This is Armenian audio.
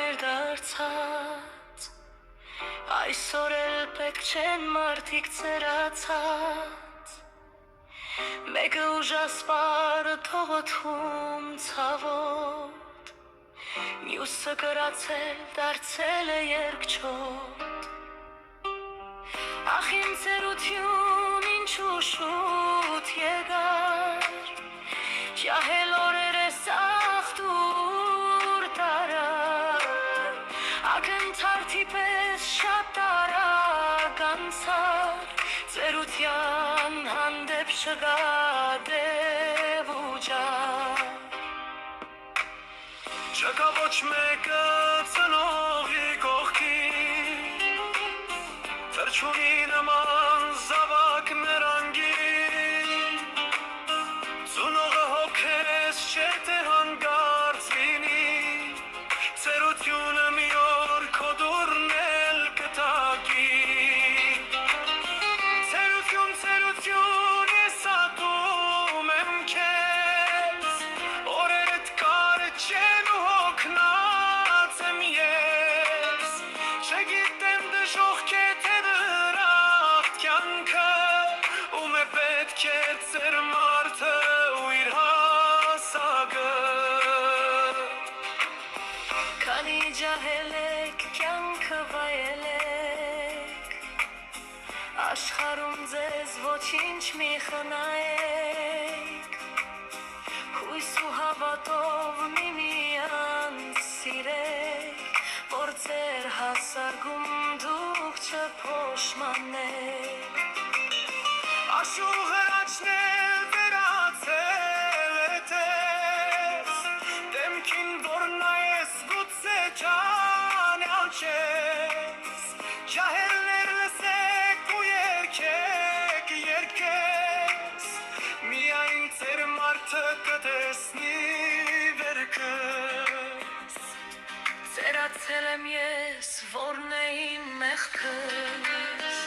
էր դարձած Այսօր էլ պետք չեն մարդիկ ծերացած Մեկը ուժասպար թողոթում ցավոտ Մյուսը կրացել դարձել է երկչոտ Ախ իմ ծերություն ինչու շուտ եկար Ջահել օրերս ախ դուր տարար Ակնթարթի պես շատ տարակ անցար Ծերության հանդեպ շգադև ու ջար Չկա ոչ մեկը ծնողի կողքին Թրջունի նման զավակ ներանգին Ծունողը հոգես չէ թե հանգարց լինի Ծերությունը մի օր քո դուրն էլ կտակի Ծերություն ես ատում եմ քեզ Օրերդ կարը չեն ու հոգնած եմ ես Չգիտեմ դժոխք է թե դրախտ կյանքը Ում է պետք է ծեր մարդը ու իր հասակը Քանի ջահել եք կյանքը վայել եք Աշխարհում ձեզ ոչինչ մի խնայեք Հույս ու հավատով միմյանց սիրեք Որ ձեր հասակում դուք չփոշմանեք Աշու հրաչնել վերացել է տես Դեմքին որ նայես գուցե ջանյալ չես Ջահելներ լսեք ու երգեք երգես Միայն ծեր մարդը կտեսնի վերքս Ծերացել եմ ես որն է իմ մեղքս